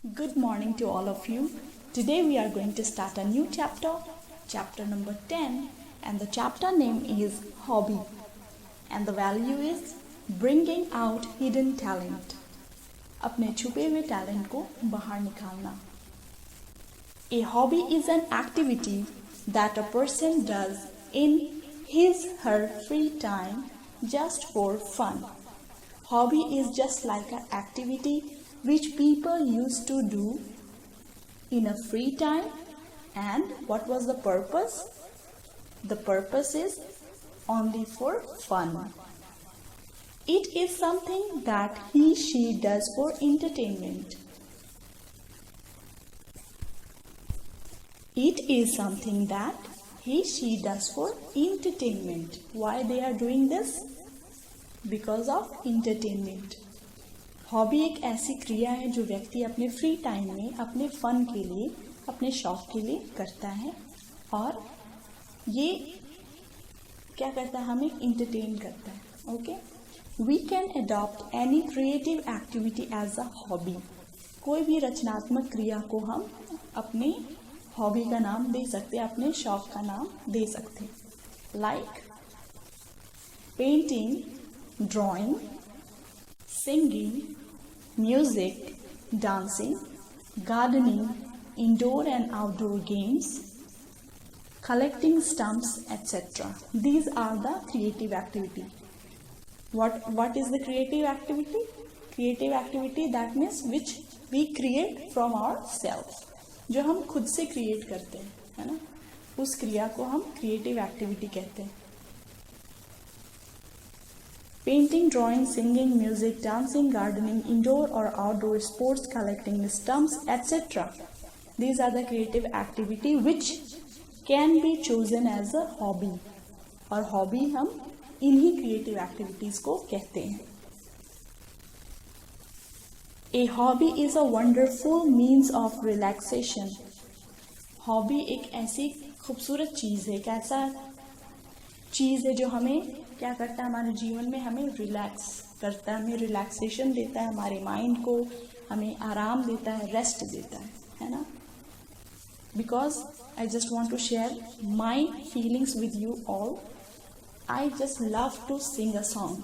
Good morning to all of you. Today we are going to start a new chapter, chapter number 10, and the chapter name is Hobby. And the value is bringing out hidden talent. अपने छुपे हुए talent को बाहर निकालना. A hobby is an activity that a person does in his/her free time just for fun. Hobby is just like an activity which people used to do in a free time. And what was the purpose? The purpose is only for fun. It is something that he/she does for entertainment. It is something that he/she does for entertainment. Why they are doing this? Because of entertainment. Hobby एक ऐसी क्रिया है जो व्यक्ति अपने free time में अपने fun के लिए, अपने शौक के लिए करता है, और ये क्या करता है, हमें इंटरटेन करता है. Okay, we can adopt any creative activity as a hobby. कोई भी रचनात्मक क्रिया को हम अपने हॉबी का नाम दे सकते हैं, अपने शौक का नाम दे सकते हैं. Like painting, drawing, singing, music, dancing, gardening, indoor and outdoor games, collecting stamps, etc. These are the creative activity. What is the creative activity? Creative activity, that means which we create from ourselves. जो हम खुद से create करते हैं, है ना, उस क्रिया को हम creative activity कहते हैं. Painting, drawing, singing, music, dancing, gardening, indoor or outdoor sports, collecting stamps, etc. These are the creative activity which can be chosen as a hobby. और hobby हम इन्हीं creative activities को कहते हैं. A hobby is a wonderful means of relaxation. Hobby एक ऐसी खूबसूरत चीज़ है, एक ऐसा चीज़ है जो हमें क्या करता है, हमारे जीवन में हमें रिलैक्स करता है, हमें रिलैक्सेशन देता है, हमारे माइंड को हमें आराम देता है, रेस्ट देता है ना. Because I just want to share my feelings with you all. I just love to sing a song,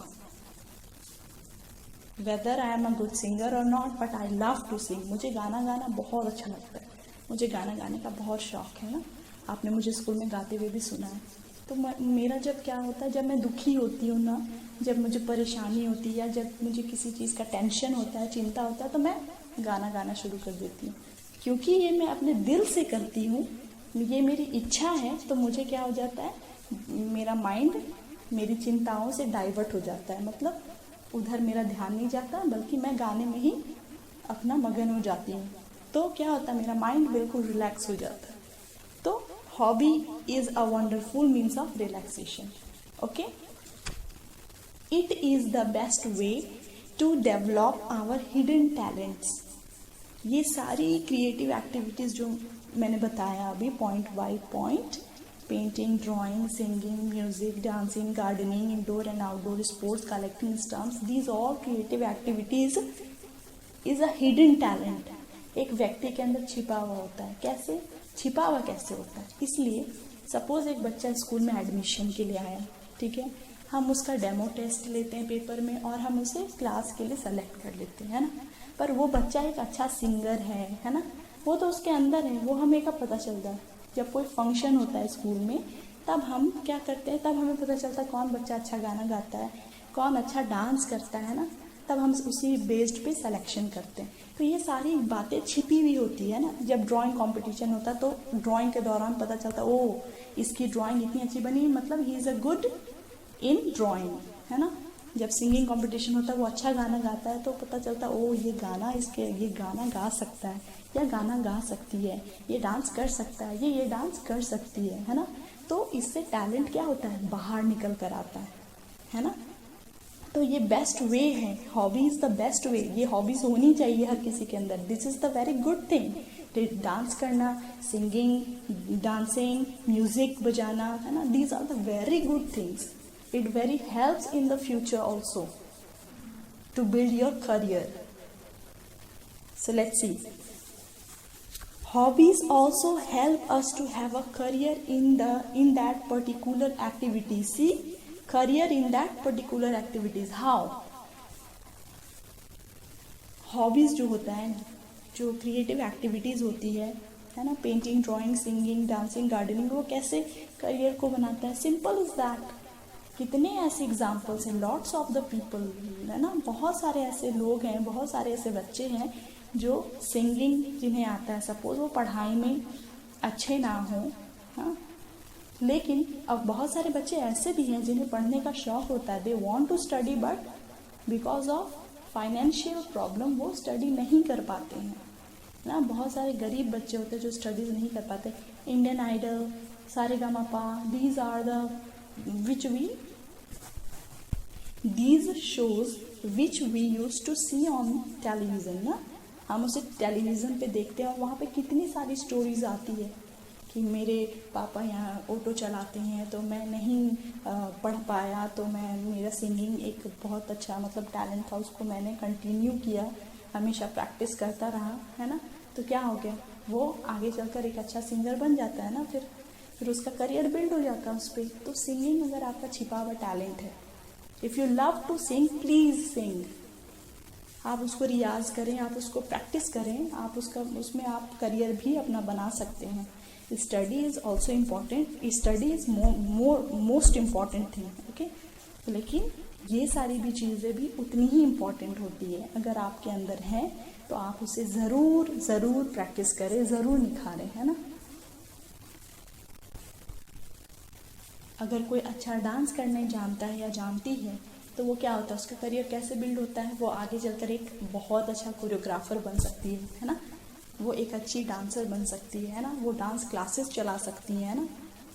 whether I am a good singer और not, but I love to sing. मुझे गाना गाना बहुत अच्छा लगता है, मुझे गाना गाने का बहुत शौक है ना. आपने मुझे स्कूल में गाते हुए भी सुना है. तो मेरा जब क्या होता है, जब मैं दुखी होती हूँ ना, जब मुझे परेशानी होती है, या जब मुझे किसी चीज़ का टेंशन होता है, चिंता होता है, तो मैं गाना गाना शुरू कर देती हूँ. क्योंकि ये मैं अपने दिल से करती हूँ, ये मेरी इच्छा है, तो मुझे क्या हो जाता है, मेरा माइंड मेरी चिंताओं से डाइवर्ट हो जाता है. मतलब उधर मेरा ध्यान नहीं जाता, बल्कि मैं गाने में ही अपना मगन हो जाती हूँ. तो क्या होता है, मेरा माइंड बिल्कुल रिलैक्स हो जाता है. तो hobby is a wonderful means of relaxation. Okay, it is the best way to develop our hidden talents. ये सारी क्रिएटिव एक्टिविटीज़ जो मैंने बताया अभी point by point, painting, drawing, singing, music, dancing, gardening, indoor and outdoor sports, collecting stumps, these all creative activities is a hidden talent. एक व्यक्ति के अंदर छिपा हुआ होता है. कैसे छिपा हुआ कैसे होता है? इसलिए सपोज एक बच्चा स्कूल में एडमिशन के लिए आया, ठीक है, हम उसका डेमो टेस्ट लेते हैं पेपर में, और हम उसे क्लास के लिए सेलेक्ट कर लेते हैं, है ना. पर वो बच्चा एक अच्छा सिंगर है ना, वो तो उसके अंदर है, वो हमें कब पता चलता है, जब कोई फंक्शन होता है स्कूल में, तब हम क्या करते हैं, तब हमें पता चलता है कौन बच्चा अच्छा गाना गाता है, कौन अच्छा डांस करता है ना. तब हम उसी बेस्ड पे सिलेक्शन करते हैं. तो ये सारी बातें छिपी हुई होती है ना. जब ड्राइंग कंपटीशन होता है, तो ड्राइंग के दौरान पता चलता है, ओ इसकी ड्राइंग इतनी अच्छी बनी, मतलब he is a good in drawing, है ना. जब सिंगिंग कंपटीशन होता है, वो अच्छा गाना गाता है, तो पता चलता है, ओ ये गाना गा सकता है, या गाना गा सकती है, ये डांस कर सकता है, ये डांस कर सकती है ना. तो इससे टैलेंट क्या होता है, बाहर निकल कर आता है ना. तो ये बेस्ट वे है, hobby is the best way. ये हॉबीज़ होनी चाहिए हर किसी के अंदर. This is the very good thing. Dance करना, सिंगिंग, डांसिंग, म्यूजिक बजाना, है ना, these are the very good things. It very helps in the future also to build your career. So let's see. Hobbies also help us to have a career in that particular activity. See, career in that particular activities. How? Hobbies जो होता है, जो creative activities होती है ना, painting, drawing, singing, dancing, gardening, वो कैसे career को बनाता है? Simple is that. कितने ऐसे एग्जाम्पल्स हैं, लॉट्स ऑफ द पीपल, है ना, बहुत सारे ऐसे लोग हैं, बहुत सारे ऐसे बच्चे हैं जो सिंगिंग जिन्हें आता है. सपोज वो पढ़ाई में अच्छे ना हो, हाँ, लेकिन अब बहुत सारे बच्चे ऐसे भी हैं जिन्हें पढ़ने का शौक होता है. They want to study but because of financial problem वो स्टडी नहीं कर पाते हैं ना. बहुत सारे गरीब बच्चे होते हैं जो स्टडीज नहीं कर पाते. Indian Idol, Sa Re Ga Ma Pa, these are the these shows which we used to see on television ना. हम उसे टेलीविज़न पे देखते हैं और वहाँ पे कितनी सारी स्टोरीज आती है कि मेरे पापा यहाँ ऑटो चलाते हैं तो मैं नहीं पढ़ पाया, तो मेरा सिंगिंग एक बहुत अच्छा मतलब टैलेंट था, उसको मैंने कंटिन्यू किया, हमेशा प्रैक्टिस करता रहा, है ना. तो क्या हो गया, वो आगे चलकर एक अच्छा सिंगर बन जाता है ना. फिर उसका करियर बिल्ड हो जाता है उस पर. तो सिंगिंग अगर आपका छिपा हुआ टैलेंट है, if you love to sing, please sing. आप उसको रियाज करें, आप उसको प्रैक्टिस करें, आप उसमें आप करियर भी अपना बना सकते हैं. Study is also important, study is most important thing, okay. लेकिन ये सारी भी चीज़ें भी उतनी ही इम्पॉर्टेंट होती है. अगर आपके अंदर है तो आप उसे ज़रूर प्रैक्टिस करें, ज़रूर निखारें, है ना. अगर कोई अच्छा डांस करने जानता है या जानती है तो वो क्या होता है, उसका करियर कैसे बिल्ड होता है, वो आगे चलकर एक बहुत अच्छा कोरियोग्राफर बन सकती है ना. वो एक अच्छी डांसर बन सकती है ना. वो डांस क्लासेस चला सकती है ना.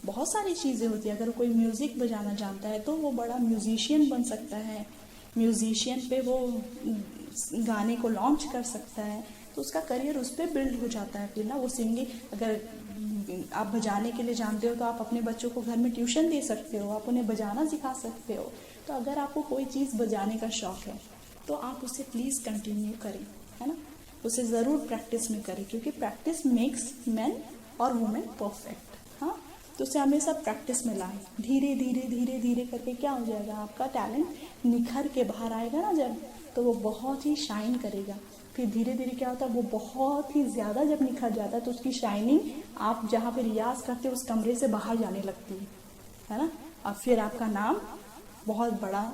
बहुत सारी चीज़ें होती है. अगर कोई म्यूज़िक बजाना जानता है तो वो बड़ा म्यूजिशियन बन सकता है. म्यूजिशियन पे वो गाने को लॉन्च कर सकता है, तो उसका करियर उस पर बिल्ड हो जाता है. फिर ना वो सिंगिंग, अगर आप बजाने के लिए जानते हो तो आप अपने बच्चों को घर में ट्यूशन दे सकते हो, आप उन्हें बजाना सिखा सकते हो. तो अगर आपको कोई चीज़ बजाने का शौक है तो आप उसे प्लीज़ कंटिन्यू करें, है ना. उसे ज़रूर प्रैक्टिस में करें, क्योंकि प्रैक्टिस मेक्स मैन और वुमेन परफेक्ट. हाँ, तो उसे हमेशा प्रैक्टिस में लाएं. धीरे धीरे करके क्या हो जाएगा, आपका टैलेंट निखर के बाहर आएगा ना जब, तो वो बहुत ही शाइन करेगा. फिर धीरे धीरे क्या होता है, वो बहुत ही ज़्यादा जब निखर जाता है तो उसकी शाइनिंग आप जहाँ पे रियाज करते हो उस कमरे से बाहर जाने लगती है ना. और फिर आपका नाम बहुत बड़ा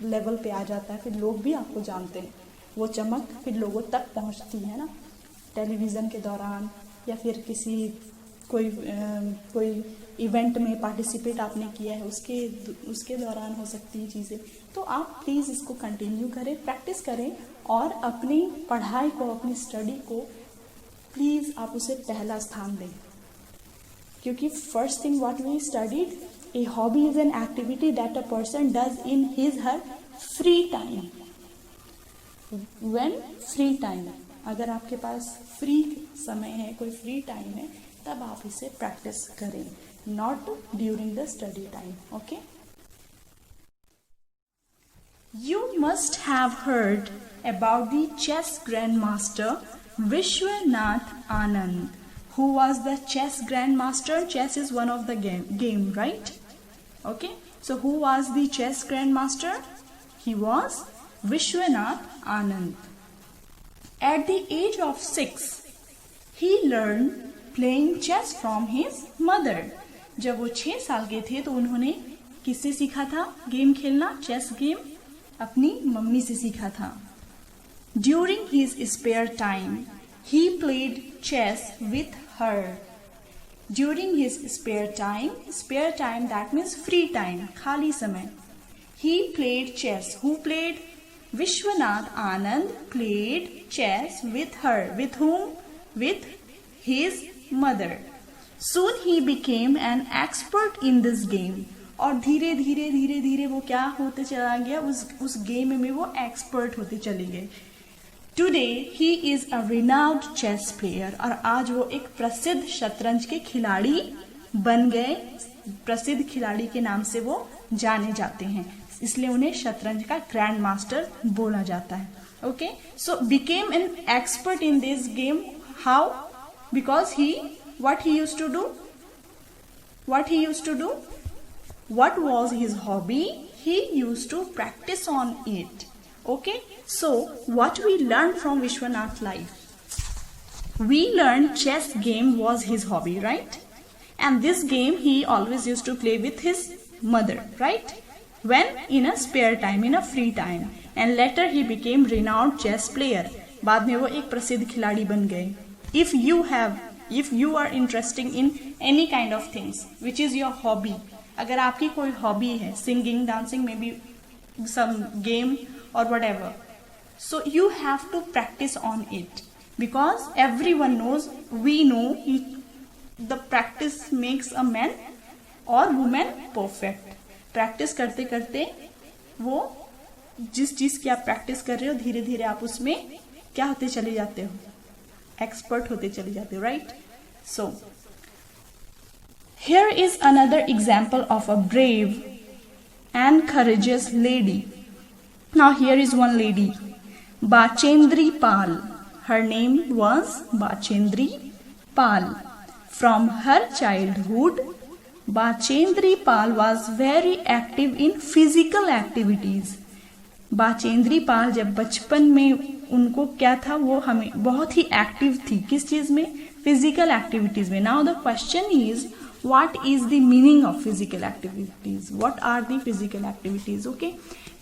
लेवल पे आ जाता है. फिर लोग भी आपको जानते हैं, वो चमक फिर लोगों तक पहुंचती है ना. टेलीविज़न के दौरान या फिर कोई इवेंट में पार्टिसिपेट आपने किया है, उसके दौरान हो सकती है चीज़ें. तो आप प्लीज़ इसको कंटिन्यू करें, प्रैक्टिस करें और अपनी पढ़ाई को, अपनी स्टडी को प्लीज़ आप उसे पहला स्थान दें. क्योंकि first thing what we studied, a hobby is an activity that a person does in his her free time. When free time, अगर आपके पास फ्री समय है, कोई फ्री टाइम है, तब आप इसे प्रैक्टिस करें, not during the study time. Okay. You must have heard about the chess grandmaster Vishwanath Anand. Who was the chess grandmaster? Chess is one of the game, right? Okay. So who was the chess grandmaster? He was Vishwanath Anand. At the age of 6, he learned playing chess from his mother. जब वो 6 साल के थे तो उन्होंने किससे सीखा था गेम खेलना, चेस गेम? अपनी मम्मी से सीखा था. During his spare time, he played chess with her. During his spare time that means free time, खाली समय. He played chess. Who played? Vishwanath Anand played chess with her. With whom? With his mother. Soon he became an expert in this game. और धीरे धीरे वो क्या होते चला गया, उस गेम में वो एक्सपर्ट होते चले गए. Today he is a renowned chess player. और आज वो एक प्रसिद्ध शतरंज के खिलाड़ी बन गए. प्रसिद्ध खिलाड़ी के नाम से वो जाने जाते हैं, इसलिए उन्हें शतरंज का ग्रैंड मास्टर बोला जाता है. Okay, so became an expert in this game. How? Because what he used to do? What was his hobby? He used to practice on it. Okay, so what we learned from Vishwanath life? We learned chess game was his hobby, right? And this game he always used to play with his mother, right? When in a spare time, in a free time. And later he became renowned chess player. बाद में वो एक प्रसिद्ध खिलाड़ी बन गए. If you are interested in any kind of things which is your hobby, अगर आपकी कोई हॉबी है, singing, dancing, maybe some game or whatever, so you have to practice on it, because everyone knows, we know, the practice makes a man or woman perfect. Practice करते करते वो जिस चीज की आप प्रैक्टिस कर रहे हो, धीरे धीरे आप उसमें क्या होते चले जाते हो? एक्सपर्ट होते चले जाते हो, right? So here is another example of a brave and courageous lady. Now here is one lady, Bachendri Pal. Her name was Bachendri Pal. From her childhood, Bachendri Pal was very active in physical activities. बाचेंद्री पाल जब बचपन में उनको क्या था, वो हमें बहुत ही active थी. किस चीज में? फिजिकल एक्टिविटीज में. Now the question is, what is the meaning of physical activities? What are the physical activities? Okay,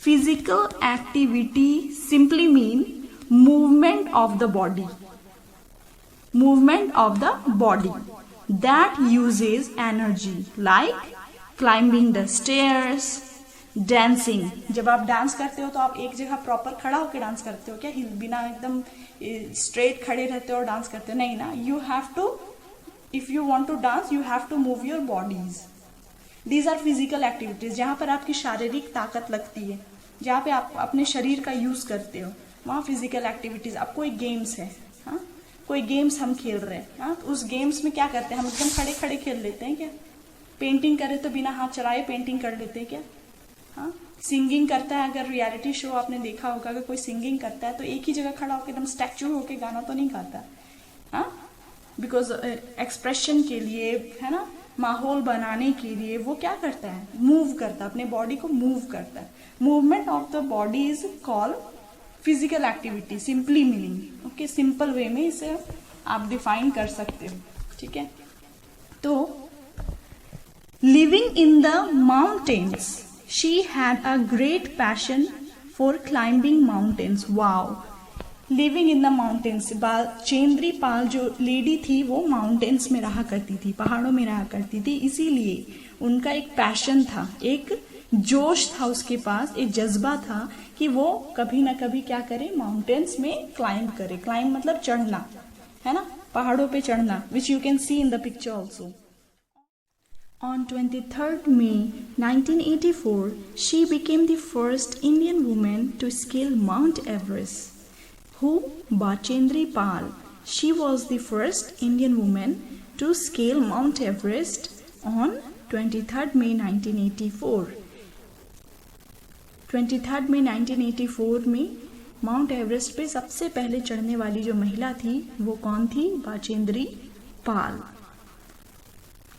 physical activity simply mean movement of the body. Movement of the body that uses energy, like climbing the stairs, dancing. जब आप dance करते हो तो आप एक जगह proper खड़ा होकर डांस करते हो क्या? बिना एकदम स्ट्रेट खड़े रहते हो और डांस करते हो? नहीं ना. You have to, if you want to dance, you have to move your bodies. These are physical activities. जहाँ पर आपकी शारीरिक ताकत लगती है, जहाँ पे आप अपने शरीर का यूज करते हो, वहाँ फिजिकल एक्टिविटीज. अब कोई गेम्स है, हाँ, कोई गेम्स हम खेल रहे हैं, हाँ, तो उस गेम्स में क्या करते हैं? हम एकदम खड़े खड़े खेल लेते हैं क्या? पेंटिंग करे तो बिना हाथ चलाए पेंटिंग कर लेते हैं क्या? हाँ, सिंगिंग करता है, अगर रियलिटी शो आपने देखा होगा, अगर कोई सिंगिंग करता है तो एक ही जगह खड़ा होकर एकदम स्टैचू होकर गाना तो नहीं गाता, हाँ, बिकॉज एक्सप्रेशन के लिए, है ना, माहौल बनाने के लिए वो क्या करता है? मूव करता है, अपने बॉडी को मूव करता है. Movement of the body is called physical activity, simply meaning. Okay, simple way में इसे आप डिफाइन कर सकते हो. ठीक है, तो living in the mountains, she had a great passion for climbing mountains. Wow, living in the mountains. Bachendri Pal जो लेडी थी वो माउंटेन्स में रहा करती थी, पहाड़ों में रहा करती थी. इसीलिए उनका एक पैशन था, एक जोश था उसके पास, एक जज्बा था कि वो कभी ना कभी क्या करे? माउंटेन्स में क्लाइंब करे. क्लाइंब मतलब चढ़ना, है ना, पहाड़ों पे चढ़ना, which you can see in the picture also. On 23rd May 1984, she became the first Indian woman to scale Mount Everest. Who? Bachendri Pal. She was the first Indian woman to scale Mount Everest on 23rd May 1984. 23rd May 1984 में mount Everest पे सबसे पहले चढ़ने वाली जो महिला थी वो कौन थी? बाचेंद्री पाल.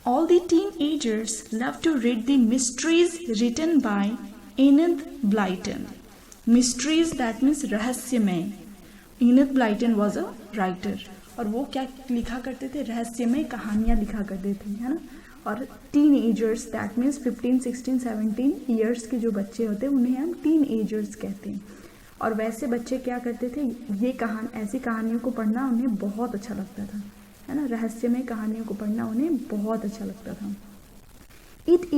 All the teenagers love to read the mysteries written by Enid Blyton. Mysteries, that means रहस्यमय. Enid Blyton was a writer. और वो क्या लिखा करते थे? रहस्यमय कहानियाँ लिखा करते थे, है ना. और टीनेजर्स, दैट मीन्स 15, 16, 17 ईयर्स के जो बच्चे होते हैं उन्हें हम टीनेजर्स कहते हैं. और वैसे बच्चे क्या करते थे? ये ऐसी कहानियों को पढ़ना उन्हें बहुत अच्छा लगता था, है ना. रहस्यमय कहानियों को पढ़ना उन्हें बहुत अच्छा लगता था. It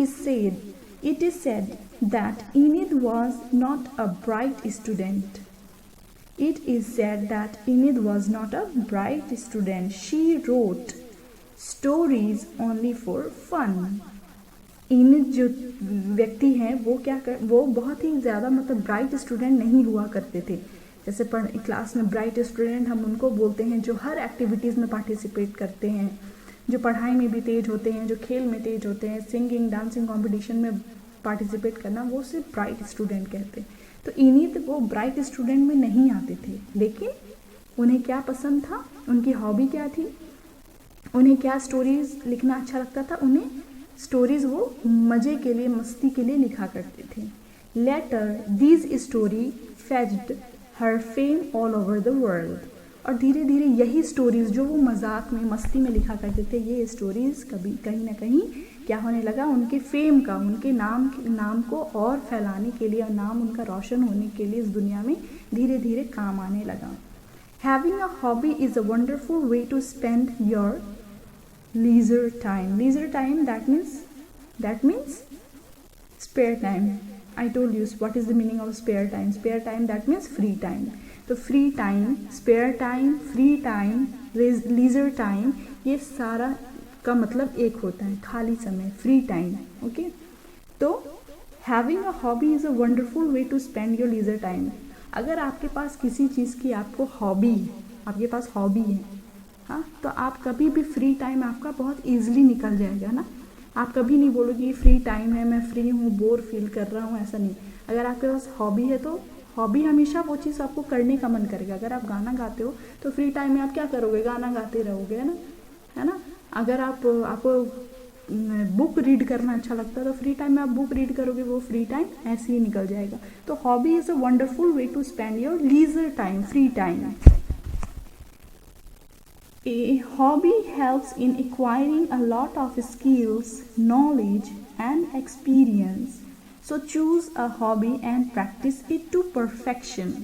is said that Enid was not a bright student. It is said that Enid was not a bright student. She wrote stories only for fun. Enid जो व्यक्ति हैं वो बहुत ही ज़्यादा मतलब ब्राइट स्टूडेंट नहीं हुआ करते थे. जैसे क्लास में ब्राइट स्टूडेंट हम उनको बोलते हैं जो हर एक्टिविटीज़ में पार्टिसिपेट करते हैं, जो पढ़ाई में भी तेज होते हैं, जो खेल में तेज होते हैं, सिंगिंग, डांसिंग कॉम्पिटिशन में पार्टिसिपेट करना, वो सिर्फ ब्राइट स्टूडेंट कहते हैं. तो इनित वो ब्राइट स्टूडेंट में नहीं आते थे, लेकिन उन्हें क्या पसंद था, उनकी हॉबी क्या थी, उन्हें क्या स्टोरीज लिखना अच्छा लगता था, उन्हें स्टोरीज वो मज़े के लिए, मस्ती के लिए लिखा करते थे। Later these story phased her fame all over the world. और धीरे धीरे यही स्टोरीज़ जो वो मजाक में, मस्ती में लिखा करते थे, ये स्टोरीज़ कभी कहीं ना कहीं क्या होने लगा, उनके फेम का, उनके नाम को और फैलाने के लिए, और नाम उनका रोशन होने के लिए इस दुनिया में धीरे धीरे काम आने लगा। Having a hobby is a wonderful way to spend your leisure time. Leisure time, that means spare time. I told you what is the meaning of spare time. Spare time, that means free time. तो free time, spare time, free time, leisure time, ये सारा का मतलब एक होता है, खाली समय, free time. ओके, तो having a hobby is a wonderful way to spend your leisure time. अगर आपके पास किसी चीज़ की आपको हॉबी है, आपके पास हॉबी है, हाँ, तो आप कभी भी फ्री टाइम आपका बहुत ईजिली निकल जाएगा ना। आप कभी नहीं बोलोगे ये फ्री टाइम है, मैं फ्री हूँ, बोर फील कर रहा हूँ, ऐसा नहीं। अगर आपके पास हॉबी है तो हॉबी हमेशा वो चीज़ आपको करने का मन करेगा। अगर आप गाना गाते हो तो फ्री टाइम में आप क्या करोगे, गाना गाते रहोगे, है ना। अगर आपको बुक रीड करना अच्छा लगता है तो फ्री टाइम में आप बुक रीड करोगे, वो फ्री टाइम ऐसे ही निकल जाएगा। तो hobby is a wonderful way to spend your leisure time, free time. A hobby helps in acquiring a lot of skills, knowledge and experience. So choose a hobby and practice it to perfection.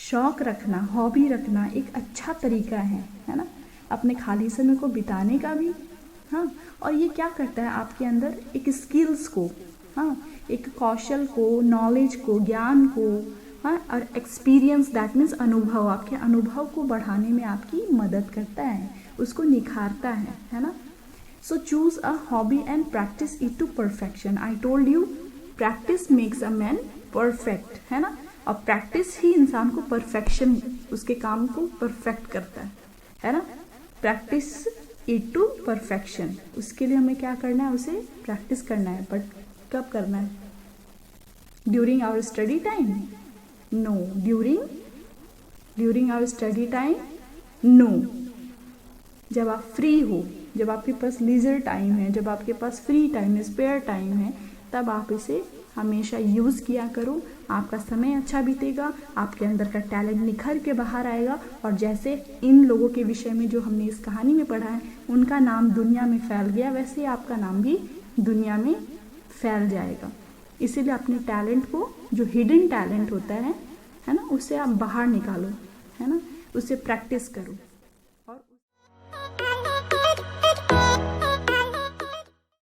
शौक रखना, hobby रखना एक अच्छा तरीका है ना, अपने खाली समय को बिताने का भी। हाँ, और ये क्या करता है आपके अंदर एक स्किल्स को, हाँ, एक कौशल को, नॉलेज को, ज्ञान को, हाँ, और एक्सपीरियंस, दैट मीन्स अनुभव, आपके अनुभव को बढ़ाने में आपकी मदद करता है, उसको निखारता है ना। So choose a hobby and practise it to perfection. I told you practice makes a man perfect, है ना। और प्रैक्टिस ही इंसान को परफेक्शन, उसके काम को परफेक्ट करता है ना। प्रैक्टिस इट टू परफेक्शन, उसके लिए हमें क्या करना है, उसे प्रैक्टिस करना है। बट कब करना है, during our study time? No. During our study time? No. जब आप फ्री हो, जब आपके पास लीजर टाइम है, जब आपके पास फ्री टाइम है, स्पेयर टाइम है, तब आप इसे हमेशा यूज़ किया करो। आपका समय अच्छा बीतेगा, आपके अंदर का टैलेंट निखर के बाहर आएगा, और जैसे इन लोगों के विषय में जो हमने इस कहानी में पढ़ा है, उनका नाम दुनिया में फैल गया, वैसे ही आपका नाम भी दुनिया में फैल जाएगा। इसीलिए अपने टैलेंट को, जो हिडन टैलेंट होता है ना, उसे आप बाहर निकालो, है ना, उसे प्रैक्टिस करो।